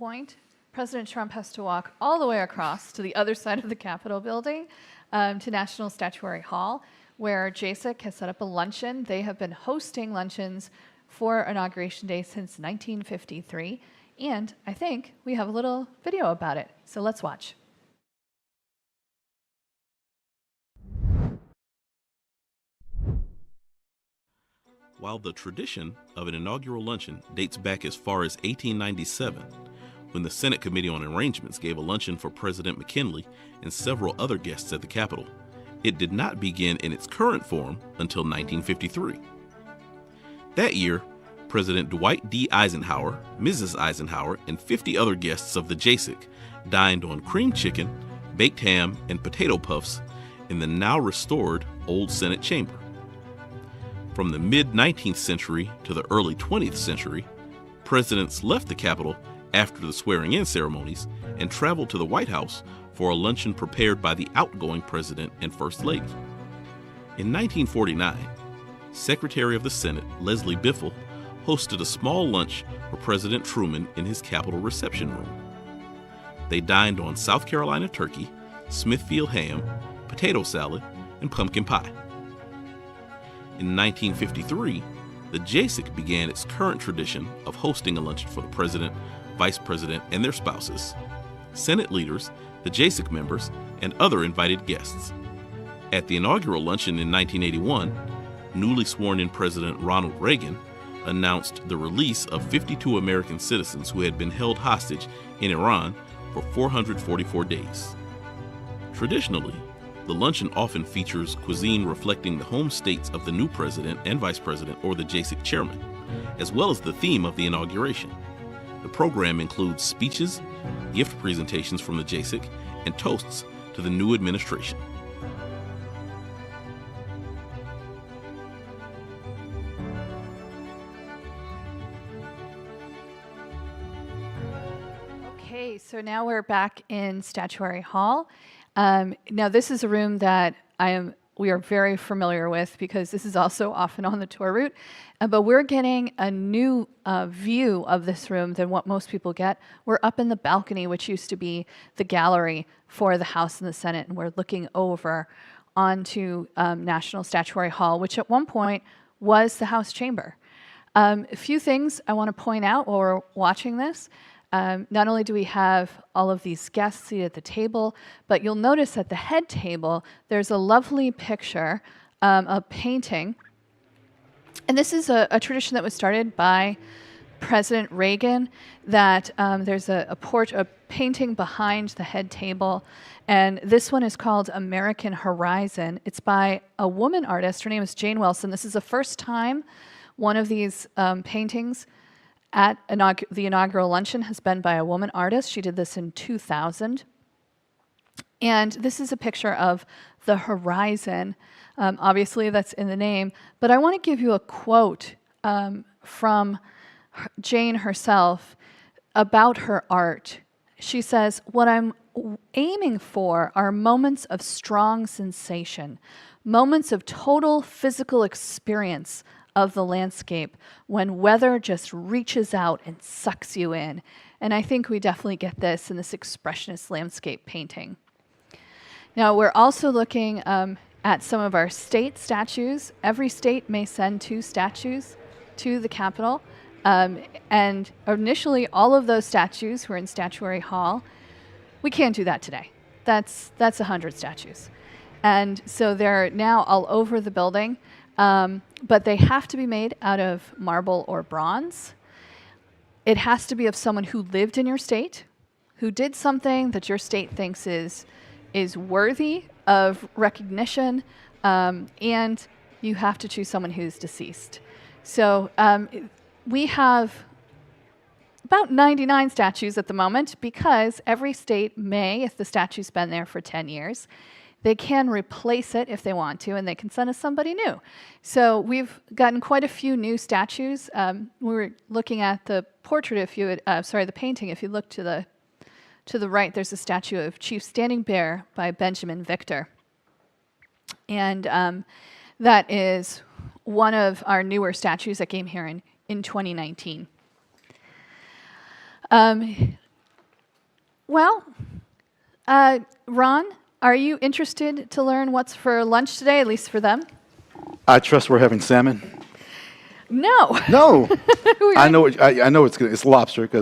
point, President Trump has to walk all the way across to the other side of the Capitol building to National Statuary Hall, where JASIC has set up a luncheon. They have been hosting luncheons for Inauguration Day since 1953, and I think we have a little video about it, so let's watch. While the tradition of an inaugural luncheon dates back as far as 1897, when the Senate Committee on Arrangements gave a luncheon for President McKinley and several other guests at the Capitol, it did not begin in its current form until 1953. That year, President Dwight D. Eisenhower, Mrs. Eisenhower, and 50 other guests of the JASIC dined on cream chicken, baked ham, and potato puffs in the now restored Old Senate Chamber. From the mid-19th century to the early 20th century, presidents left the Capitol after the swearing-in ceremonies and traveled to the White House for a luncheon prepared by the outgoing president and First Lady. In 1949, Secretary of the Senate Leslie Biffle hosted a small lunch for President Truman in his Capitol reception room. They dined on South Carolina turkey, Smithfield ham, potato salad, and pumpkin pie. In 1953, the JASIC began its current tradition of hosting a luncheon for the president, vice president, and their spouses, Senate leaders, the JASIC members, and other invited guests. At the inaugural luncheon in 1981, newly sworn-in President Ronald Reagan announced the release of 52 American citizens who had been held hostage in Iran for 444 days. Traditionally, the luncheon often features cuisine reflecting the home states of the new president and vice president or the JASIC chairman, as well as the theme of the inauguration. The program includes speeches, gift presentations from the JASIC, and toasts to the new administration. Okay, so now we're back in Statuary Hall. Now this is a room that we are very familiar with because this is also often on the tour route, but we're getting a new view of this room than what most people get. We're up in the balcony, which used to be the gallery for the House and the Senate, and we're looking over onto National Statuary Hall, which at one point was the House chamber. A few things I want to point out while we're watching this. Not only do we have all of these guests seated at the table, but you'll notice at the head table, there's a lovely picture, a painting. And this is a tradition that was started by President Reagan, that there's a painting behind the head table. And this one is called American Horizon. It's by a woman artist. Her name is Jane Wilson. This is the first time one of these paintings at the inaugural luncheon has been by a woman artist. She did this in 2000. And this is a picture of the horizon. Obviously, that's in the name. But I want to give you a quote from Jane herself about her art. She says, "What I'm aiming for are moments of strong sensation, moments of total physical experience of the landscape when weather just reaches out and sucks you in." And I think we definitely get this in this expressionist landscape painting. Now, we're also looking at some of our state statues. Every state may send 2 statues to the Capitol. And initially, all of those statues were in Statuary Hall. We can't do that today. That's 100 statues. And so they're now all over the building. But they have to be made out of marble or bronze. It has to be of someone who lived in your state, who did something that your state thinks is worthy of recognition, and you have to choose someone who's deceased. So we have about 99 statues at the moment because every state may, if the statue's been there for 10 years, they can replace it if they want to, and they can send us somebody new. So we've gotten quite a few new statues. We were looking at the portrait, the painting. If you look to the right, there's a statue of Chief Standing Bear by Benjamin Victor. And that is one of our newer statues that came here in 2019. Well, Ron, are you interested to learn what's for lunch today, at least for them? I trust we're having salmon. No. No, We I are- know. I know it's lobster because